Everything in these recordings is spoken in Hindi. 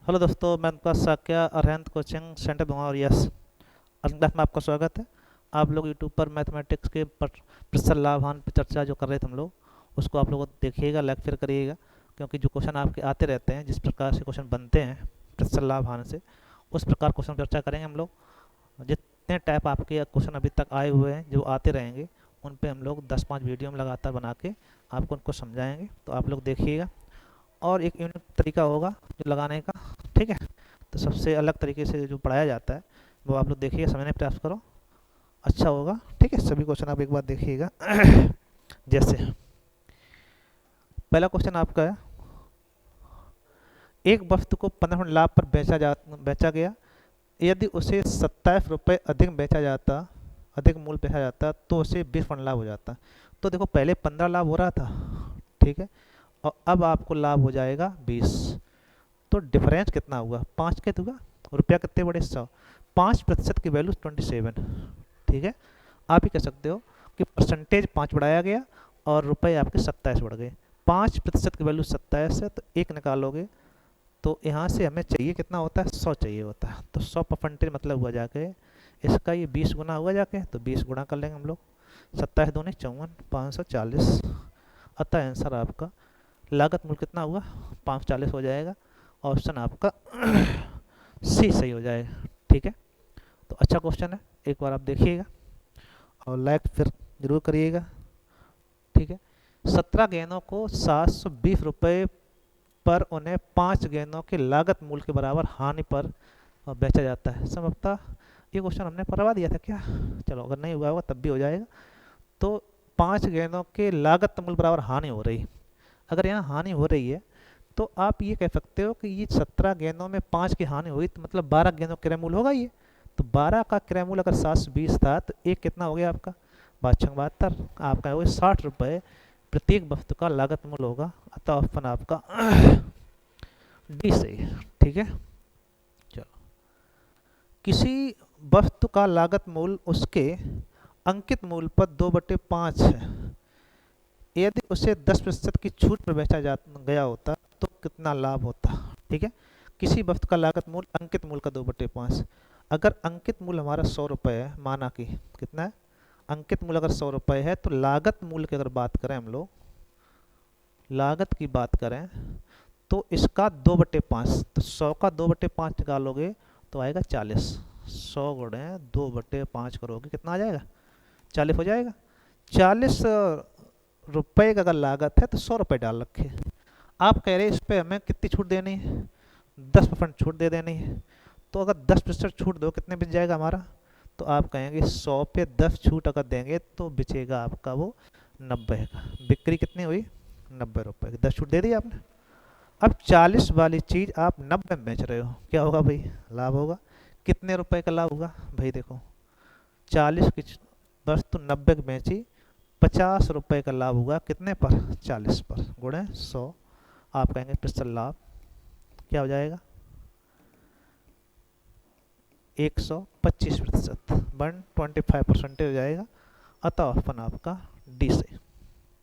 हेलो दोस्तों, मैं उनका साक्या अरहंत कोचिंग सेंटर दूंगा और यस अर्न क्लास में आपका स्वागत है। आप लोग यूट्यूब पर मैथमेटिक्स के प्रतिशत लाभ हानि पर चर्चा जो कर रहे थे हम लोग उसको आप लोग देखिएगा, लाइक फिर करिएगा, क्योंकि जो क्वेश्चन आपके आते रहते हैं, जिस प्रकार से क्वेश्चन बनते हैं प्रतिशत लाभ हानि से, उस प्रकार क्वेश्चन चर्चा करेंगे हम लोग। जितने टाइप आपके क्वेश्चन अभी तक आए हुए हैं जो आते रहेंगे, उन पे हम लोग 10-5 वीडियो में लगातार बना के आपको उनको समझाएंगे, तो आप लोग देखिएगा। और एक यूनिक तरीका होगा जो लगाने का, ठीक है। तो सबसे अलग तरीके से जो पढ़ाया जाता है वो आप लोग देखिए, समझने का प्रयास करो, अच्छा होगा, ठीक है। सभी क्वेश्चन आप एक बार देखिएगा। जैसे पहला क्वेश्चन आपका है, एक वस्तु को 15 लाभ पर बेचा गया, यदि उसे 27 रुपये अधिक मूल्य बेचा जाता तो उसे 20 लाभ हो जाता। तो देखो, पहले 15 लाभ हो रहा था, ठीक है, और अब आपको लाभ हो जाएगा 20। तो डिफरेंस कितना हुआ? 5 के होगा। रुपया कितने बड़े? 100। 5% की वैल्यू 27, ठीक है। आप ही कह सकते हो कि परसेंटेज 5 बढ़ाया गया और रुपए आपके 27 बढ़ गए। 5% की वैल्यू 27 है, तो एक निकालोगे तो यहाँ से हमें चाहिए कितना होता है? 100 चाहिए होता है। तो 100% मतलब हुआ जाके इसका ये 20 गुना हुआ जाके, तो 20 गुना कर लेंगे हम लोग। 27 दूनी 54, 540। अतः आंसर आपका लागत मूल्य कितना हुआ? 540 हो जाएगा। ऑप्शन आपका सी सही हो जाएगा, ठीक है। तो अच्छा क्वेश्चन है, एक बार आप देखिएगा और लाइक फिर जरूर करिएगा, ठीक है। 17 गेंदों को 720 रुपये पर उन्हें 5 गेंदों के लागत मूल्य के बराबर हानि पर बेचा जाता है। समझता, ये क्वेश्चन हमने करवा दिया था क्या? चलो, अगर नहीं हुआ होगा तब भी हो जाएगा। तो 5 गेंदों के लागत मूल्य बराबर हानि हो रही, अगर यहाँ हानि हो रही है तो आप ये कह सकते हो कि ये 17 गेंदों में 5 की हानि हुई, तो मतलब 12 गेंदों का क्रय मूल्य होगा ये। तो 12 का क्रय मूल्य अगर 720 था, तो एक कितना हो गया आपका? 72। आपका हो 60 रुपये प्रत्येक वस्तु का लागत मूल्य होगा। अतः ऑप्शन आपका डी सही है, ठीक है। चलो, किसी वस्तु का लागत मूल्य उसके अंकित मूल्य पर 2/5 है, यदि उसे 10% की छूट पर बेचा जा गया होता तो कितना लाभ होता? ठीक है। किसी वस्तु का लागत मूल्य अंकित मूल्य का 2/5। अगर अंकित मूल्य हमारा 100 रुपये है, माना कि कितना है अंकित मूल्य? अगर 100 रुपये है, तो लागत मूल्य की अगर बात करें हम लोग, लागत की बात करें तो इसका 2/5, तो 100 का 2/5 निकालोगे तो आएगा 40। 100 गुणे 2/5 करोगे, कितना आ जाएगा? 40 हो जाएगा। 40 रुपये का अगर लागत है तो 100 रुपये डाल रखे। आप कह रहे हैं इस पे हमें कितनी छूट देनी है? 10% छूट दे देनी है। तो अगर 10% छूट दो, कितने बच जाएगा हमारा? तो आप कहेंगे 100 पे 10 छूट अगर देंगे तो बचेगा आपका वो 90 का। बिक्री कितनी हुई? 90 रुपये की। 10 छूट दे दी आपने। अब 40 वाली चीज़ आप 90 में बेच रहे हो, क्या होगा भाई? लाभ होगा। कितने रुपए का लाभ होगा भाई? देखो, 40 की वस्तु 90 की बेची, 50 रुपये का लाभ होगा कितने पर? 40 पर, गुणे 100। आप कहेंगे प्रतिशत लाभ क्या हो जाएगा? 125%, 125% हो जाएगा। अतः ऑप्शन आपका डी से,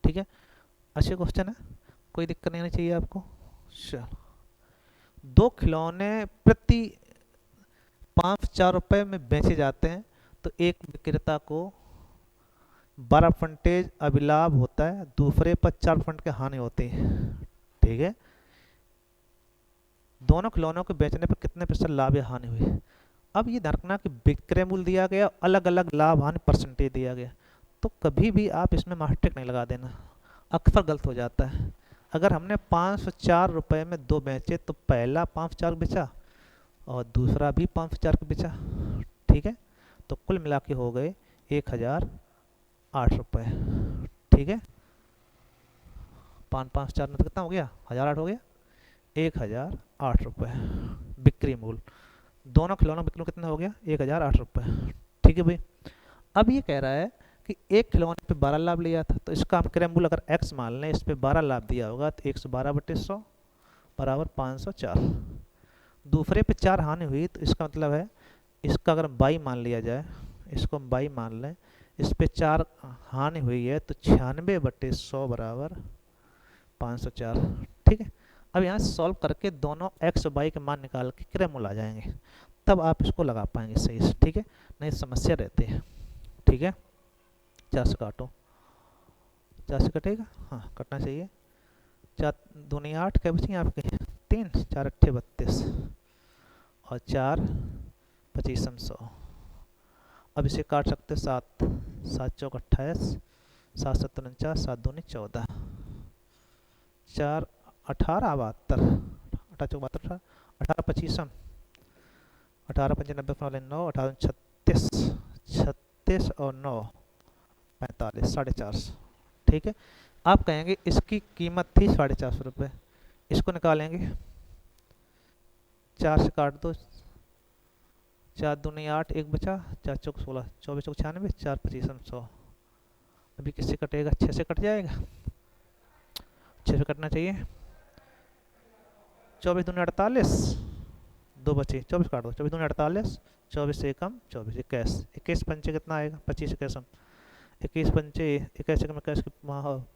ठीक है। अच्छे क्वेश्चन है, कोई दिक्कत नहीं आनी चाहिए आपको। चलो, दो खिलौने प्रति 5-4 रुपये में बेचे जाते हैं, तो एक विक्रेता को 12% अभिलाभ होता है, दूसरे पर 4% की हानि होती है, ठीक है। दोनों खिलौनों को बेचने पर कितने प्रतिशत लाभ या हानि हुई? अब ये ध्यान रखना कि विक्रय मूल्य दिया गया, अलग अलग लाभ हानि परसेंटेज दिया गया, तो कभी भी आप इसमें मास्टिक नहीं लगा देना, अक्सर गलत हो जाता है। अगर हमने 504 रुपये में दो बेचे, तो पहला 504 बेचा और दूसरा भी 504 का बेचा, ठीक है। तो कुल मिला के हो गए 1008 रुपये, ठीक है। 5 5 4 में तो कितना हो गया? 1008 हो गया। 1008 रुपये बिक्री मूल्य। दोनों खिलौनों बिक्री कितना हो गया? 1008 रुपये, ठीक है भाई। अब ये कह रहा है कि एक खिलौने पे 12 लाभ लिया था, तो इसका हम क्रय मूल्य अगर x मान लें, इस पे 12 लाभ दिया होगा, तो 112/100 बराबर 504। दूसरे पे 4 हानि हुई, तो इसका मतलब है इसका अगर बाई मान लिया जाए, इसको हम बाई मान लें, इस पे 4 हानि हुई है, तो 96/100 बराबर 504, ठीक है। अब यहाँ सॉल्व करके दोनों एक्स और वाई के मान निकाल के क्रय मूल्य आ जाएंगे, तब आप इसको लगा पाएंगे सही से, ठीक है, नहीं समस्या रहती है, ठीक है। 4 से काटो, 4 से कटेगा, हाँ कटना चाहिए। 4 दूनी 8, क्या बचेंगे आपके 3, 4 अट्ठे 32 और 4 25 100। अब इसे काट सकते 7, 7 चौक 28, 7 7 49, 7 दूनी 14, 4 18 72, 18 चौक 72, 18 25 18 95 वाले 9, 18 36, 36 और 9 45, 450, ठीक है। आप कहेंगे इसकी कीमत थी 450 रुपये, इसको निकालेंगे, 4 से काट दो, 4 दूनी 8, 1 बचा, 4 चौक 16, 24 चौक 96, 4 25 100। अभी किससे कटेगा, 6 से कट जाएगा, 6 से कटना चाहिए। 24 दूनी 48, 2 बचे, 24 काट दो, 24 दूनी 48, 24 से कम 24, 21, 21 पंचे कितना आएगा, 25 21, 21 पंचे 21 में 21,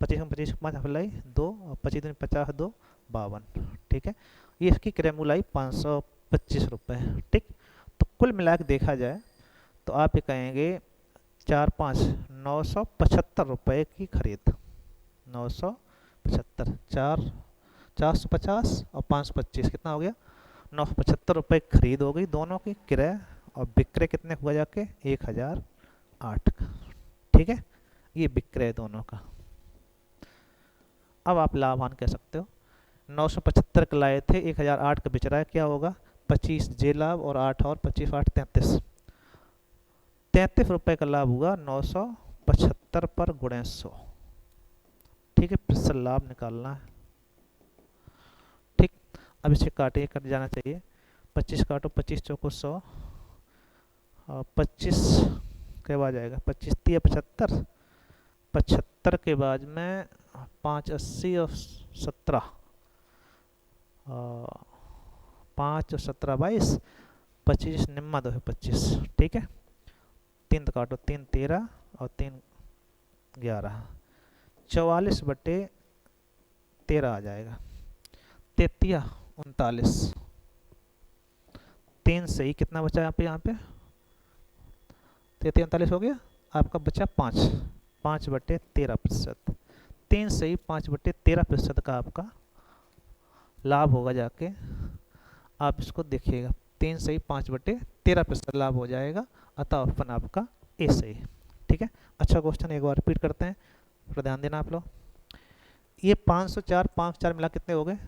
25 में 25 5 हलाई 2 और 25 दूनी 50 2 52, ठीक है। ये इसकी क्रय मूल्य आई 525 रुपये, ठीक। तो कुल मिला के देखा जाए तो आप ये कहेंगे 4 5 975 रुपये की खरीद, 975, 450 और 525 कितना हो गया, 975 रुपये खरीद हो गई दोनों की क्रय, और विक्रय कितने हुआ जाके 1008 का, ठीक है। ये विक्रय दोनों का। अब आप लाभान कह सकते हो, 975 का लाए थे, 1008 का बेच रहा है, क्या होगा 25 जे लाभ और 8 और 25 8 33, 33 रुपये का लाभ हुआ 975 पर गुणे 100, ठीक है। प्रतिशत लाभ निकालना है, ठीक। अब इसे काटिए, कट जाना चाहिए, 25 काटो, 25 चौको 100 और 25 के बाद आएगा 25 3 75, 75 के बाद में 5 80 और 17, 5 और 17 22, 25 निम्मा 2 है 25, ठीक है। 3 काटो, 3 13 और 3 11, 44 बटे 13 आ जाएगा, 33 39, 3 सही कितना बचा यहाँ पे 33 39 हो गया, आपका बचा 5, 5 बटे 13%, 3 सही 5 बटे 13% का आपका लाभ होगा जाके, आप इसको देखिएगा, 3 सही 5 बटे 13% लाभ हो जाएगा, अतः ऑप्शन आपका ए सही, ठीक है। अच्छा क्वेश्चन एक बार रिपीट करते हैं, थोड़ा ध्यान देना आप लोग। ये 504 5 4 मिला कितने हो गए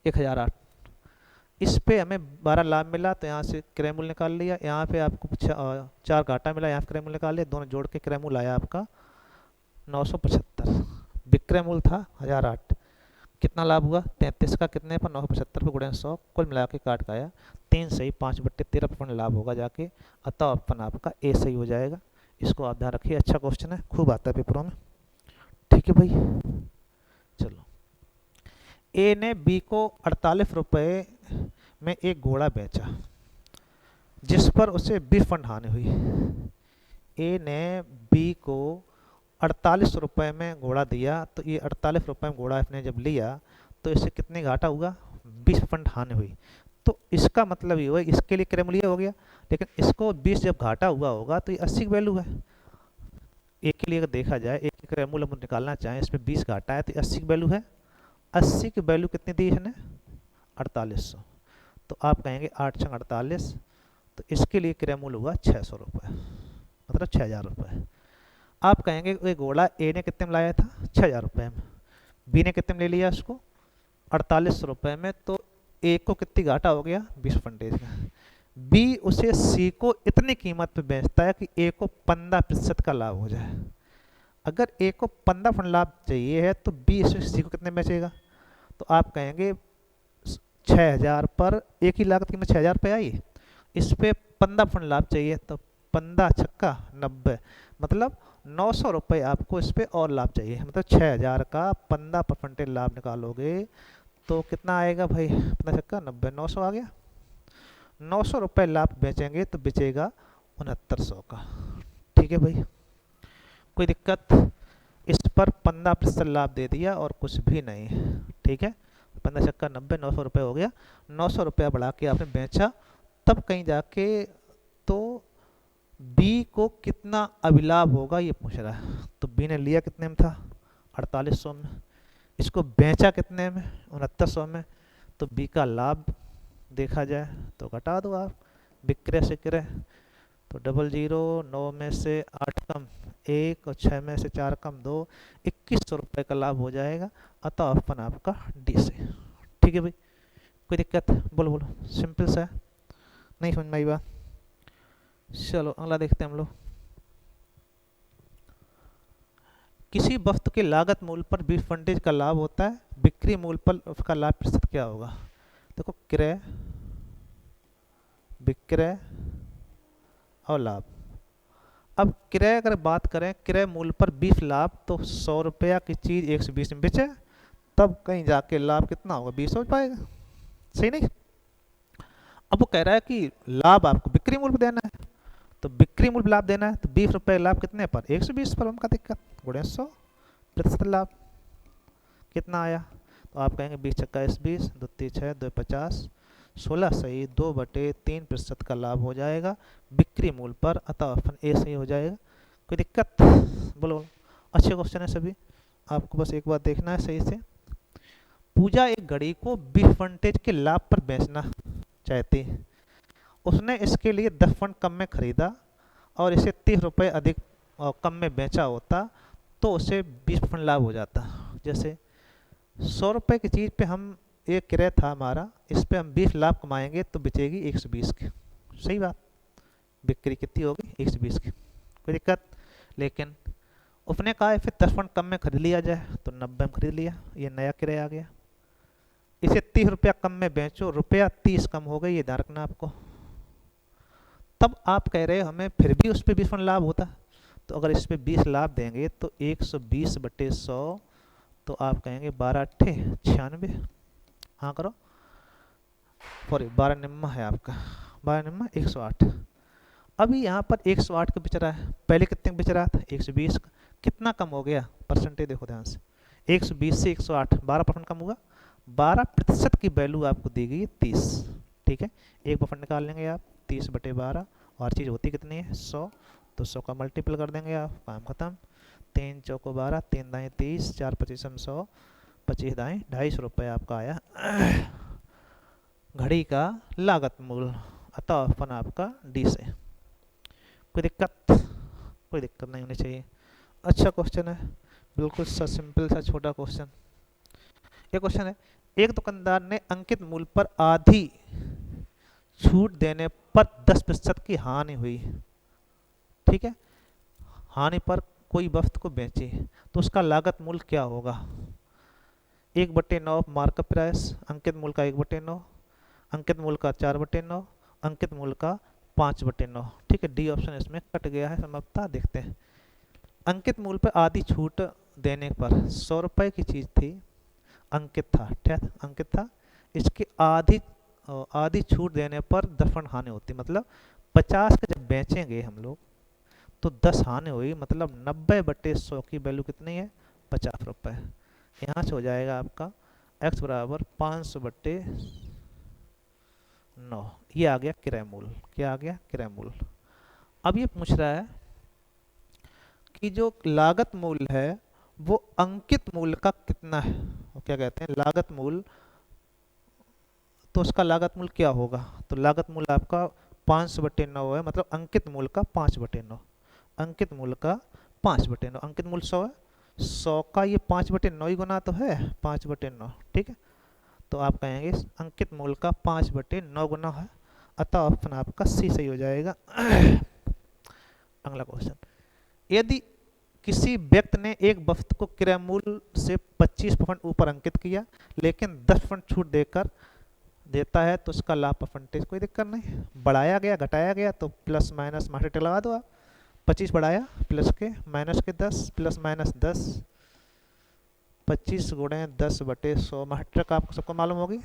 1008, इस पे हमें 12 लाभ मिला तो यहाँ से क्रय मूल्य निकाल लिया, यहाँ पे आपको 4 घाटा मिला, यहाँ क्रय मूल्य निकाल लिया, दोनों जोड़ के क्रय मूल्य आया आपका 975, विक्रय मूल्य था 1008, कितना लाभ हुआ 33 का कितने पर 975 पर गुणे 100, कुल मिला के काट का आया 3 सही 5 बट्टे 13% लाभ होगा जाके, अतः ऑप्शन आपका ए सही हो जाएगा। इसको आप ध्यान रखिए, अच्छा क्वेश्चन है, खूब आता है पेपरों में, ठीक है भाई। चलो, ए ने बी को 48 रुपये में एक घोड़ा बेचा जिस पर उसे विफंड हानि हुई। ए ने बी को 48 रुपये में घोड़ा दिया, तो ये 48 रुपये में घोड़ा इसने जब लिया तो इससे कितने घाटा हुआ 20 फंड हानि हुई। तो इसका मतलब ये हुआ, इसके लिए क्रय मूल्य हो गया, लेकिन इसको 20 जब घाटा हुआ होगा तो ये 80 की वैल्यू है। एक के लिए अगर देखा जाए, एक के क्रय मूल्य हम निकालना चाहें, इसमें 20 घाटा है तो 80 की वैल्यू है, 80 की वैल्यू कितनी दी इसने 4800, तो आप कहेंगे 8 छंग 48, तो इसके लिए क्रय मूल्य हुआ 600 रुपये, मतलब 6000 रुपये। आप कहेंगे ये घोड़ा ए ने कितने में लाया था 6000 रुपये में, बी ने कितने में ले लिया उसको 48 रुपये में, तो ए को कितनी घाटा हो गया 20% का। बी उसे सी को इतनी कीमत पे बेचता है कि ए को 15% का लाभ हो जाए। अगर ए को 15% लाभ चाहिए है तो बी इसे सी को कितने बेचेगा, तो आप कहेंगे 6000 पर एक ही लागत कीमत 6000 रुपये आई, इस पे 15% लाभ चाहिए, तो 15 छक्का 90, मतलब 900 रुपये आपको इस पे और लाभ चाहिए, मतलब 6000 का 15% लाभ निकालोगे तो कितना आएगा भाई, 15 छक्का 90, 900 आ गया। 900 रुपये लाभ बेचेंगे तो बेचेगा 6900 का, ठीक है भाई, कोई दिक्कत। इस पर 15% लाभ दे दिया और कुछ भी नहीं, ठीक है, 15 छक्का 90, 900 रुपये हो गया। 900 रुपया बढ़ा के आपने बेचा, तब कहीं जाके तो बी को कितना अभिलाभ होगा ये पूछ रहा है। तो बी ने लिया कितने में था, 4800 में, इसको बेचा कितने में, 6900 में। तो बी का लाभ देखा जाए तो घटा दो आप, विक्रय से क्रय, तो 00, 9 में से 8 कम 1 और 6 में से 4 कम 2, 2100 रुपये का लाभ हो जाएगा। अतः ऑप्शन आपका डी से। ठीक है भाई, कोई दिक्कत, बोलो बोलो, सिंपल सा है, नहीं समझ में आई बात। चलो अगला देखते हैं हम लोग। किसी वस्तु के लागत मूल्य पर 20% का लाभ होता है, बिक्री मूल्य पर उसका लाभ प्रतिशत क्या होगा। देखो क्रय, विक्रय और लाभ। अब क्रय अगर बात करें, क्रय मूल्य पर 20 लाभ, तो 100 रुपया की चीज 120 में बेचे, तब कहीं जाके लाभ कितना होगा, 20 हो पाएगा, सही नहीं। अब वो कह रहा है कि लाभ आपको बिक्री मूल्य पर देना है, तो बिक्री मूल्य लाभ देना है, तो 20 रुपये लाभ कितने पर, 120 पर, उनका दिक्कत, गुणे 100 प्रतिशत लाभ कितना आया। तो आप कहेंगे 20 छक्का 20, 2 3 6, 2 50, 16 सही, 2/3% का लाभ हो जाएगा बिक्री मूल्य पर, अतः ऑप्शन ए सही हो जाएगा। कोई दिक्कत, बोलो बोलो, अच्छे क्वेश्चन है सभी, आपको बस एक बार देखना है सही से। पूजा एक घड़ी को 20% के लाभ पर बेचना चाहती है, उसने इसके लिए 10 फंड कम में खरीदा और इसे 30 रुपये अधिक कम में बेचा होता, तो उसे 20 फंड लाभ हो जाता। जैसे 100 रुपये की चीज़ पे हम, एक क्रय था हमारा, इस पे हम 20 लाभ कमाएंगे तो बेचेगी 120 की, सही बात, बिक्री कितनी होगी 120 की, कोई दिक्कत। लेकिन उसने कहा फिर 10 फंड कम में खरीद लिया जाए, तो 90 में खरीद लिया, ये नया क्रय आ गया। इसे 30 रुपया कम में बेचो, रुपया 30 कम हो गई, ये ध्यान रखना आपको। तब आप कह रहे हो हमें फिर भी उस पर 20 फंड लाभ होता, तो अगर इस पे 20 लाभ देंगे तो 120/100, तो आप कहेंगे 12 अट्ठे 96, हाँ करो, सॉरी 12 निम्मा है आपका, 12 निम्मा 108। अभी यहाँ पर 108 का बिच रहा है, पहले कितने का बिच रहा था 120 का, कितना कम हो गया, परसेंटेज देखो ध्यान से, 120 से 108, 12% कम होगा, 12% की वैल्यू आपको दी गई 30, ठीक है। 1% निकाल लेंगे आप, 30/12, और चीज़ होती कितनी है 100, तो 100 का मल्टीपल कर देंगे आप, काम खत्म। 3 चौको 12, 3 दाएँ 30, 4 25 100, 25 दाएँ 250 रुपये आपका आया घड़ी का लागत मूल्य, अतः ऑप्शन आपका डी से। कोई दिक्कत, कोई दिक्कत नहीं होनी चाहिए, अच्छा क्वेश्चन है, बिल्कुल सा सिंपल सा छोटा क्वेश्चन। ये क्वेश्चन है, एक दुकानदार ने अंकित मूल्य पर आधी छूट देने पर 10% की हानि हुई, ठीक है, हानि पर कोई वस्तु को बेची, तो उसका लागत मूल्य क्या होगा। 1/9 मार्कअप प्राइस, अंकित मूल्य का 1/9, अंकित मूल्य का 4/9, अंकित मूल्य का 5/9, ठीक है। डी ऑप्शन इसमें कट गया है, समाप्ता। देखते हैं, अंकित मूल्य पर आधी छूट देने पर 100 रुपये की चीज़ थी, अंकित था, ठीक, अंकित था, इसकी आधी छूट देने पर 10% हानि होती, मतलब 50 का जब बेचेंगे हम लोग तो 10 हानि हुई, मतलब 90/100 की वैल्यू कितनी है 50 रुपये। यहाँ से हो जाएगा आपका x बराबर 500/9, ये आ गया क्रय मूल्य, क्या आ गया क्रय मूल्य। अब ये पूछ रहा है कि जो लागत मूल्य है वो अंकित मूल्य का कितना है, वो क्या कहते हैं लागत मूल्य, तो उसका लागत मूल्य क्या होगा, तो लागत मूल्य आपका 500/9 है, मतलब अंकित मूल्य का 5/9, अंकित मूल्य का 5/9, अंकित मूल्य 100 है, 100 का ये 5/9 ही गुना तो है 5/9, ठीक है। तो आप कहेंगे अंकित मूल्य का 5/9 गुना है, अतः ऑप्शन आपका सी सही हो जाएगा। अगला क्वेश्चन, यदि किसी व्यक्ति ने एक वस्तु को क्रय मूल्य से 25% ऊपर अंकित किया लेकिन 10% छूट देता है, तो उसका लाभ परसेंटेज कोई दिक्कत नहीं, बढ़ाया गया घटाया गया तो प्लस माइनस मार्केट लगा दो आप, 25 बढ़ाया प्लस के माइनस के 10 प्लस माइनस 10, 25 गुणे 10/100 मार्केट आपको सबको मालूम होगी।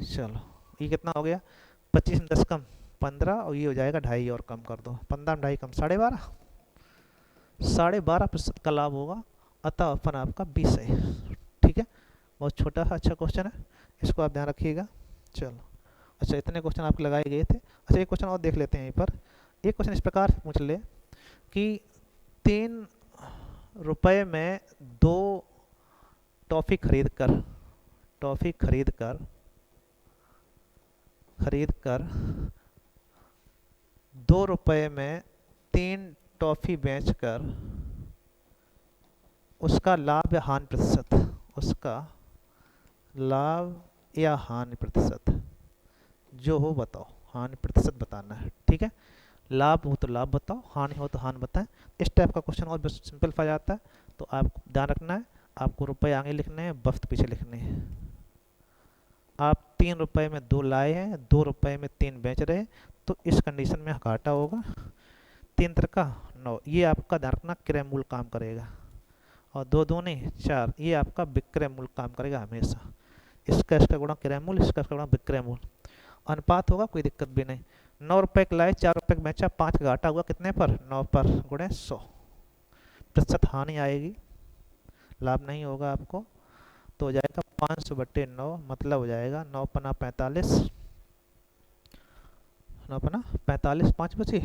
चलो ये कितना हो गया, 25 में 10 कम 15, और ये हो जाएगा 2.5 और कम कर दो, 15 में 2.5 कम 12.5, 12.5% का लाभ होगा, अतः ऑप्शन आपका 20 है, ठीक है। बहुत छोटा सा अच्छा क्वेश्चन है, इसको आप ध्यान रखिएगा। चलो, अच्छा इतने क्वेश्चन आपके लगाए गए थे। अच्छा एक क्वेश्चन और देख लेते हैं यहीं पर। एक क्वेश्चन इस प्रकार से पूछ ले कि 3 रुपए में 2 टॉफ़ी खरीद कर, टॉफ़ी खरीद कर 2 रुपए में 3 टॉफ़ी बेचकर उसका लाभ या हानि प्रतिशत, उसका लाभ या हानि प्रतिशत जो हो बताओ। हानि प्रतिशत बताना है, ठीक है। लाभ हो तो लाभ बताओ, हानि हो तो हानि बताएं। इस टाइप का क्वेश्चन और सिंपलीफाई आता है। तो आपको ध्यान रखना है, आपको रुपए आगे लिखने हैं, वक्त पीछे लिखने हैं। आप 3 रुपए में 2 लाए हैं, 2 रुपए में 3 बेच रहे हैं, तो इस कंडीशन में घाटा होगा। 3 3 9, ये आपका ध्यान रखना क्रय मूल्य काम करेगा। और 2 दूनी 4, ये आपका विक्रय मूल्य काम करेगा हमेशा। इसका गुणा क्रय मूल्य, इसका गुणा विक्रय मूल्य, अनुपात होगा, कोई दिक्कत भी नहीं। 9 रुपए का लाए, 4 रुपए का बेचा, 5 का घाटा हुआ, कितने पर? 9 पर, गुणे 100। प्रतिशत हानि आएगी, लाभ नहीं होगा आपको। तो हो जाएगा 500/9, मतलब हो जाएगा 9×5 = 45, 9×5 = 5 बची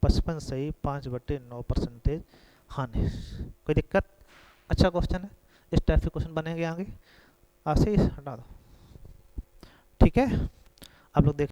55, सही 5/9% हानि। कोई दिक्कत? अच्छा क्वेश्चन है, इस टाइप के क्वेश्चन बनेंगे आगे। ऐसे ही हटा दो, ठीक है। आप लोग देख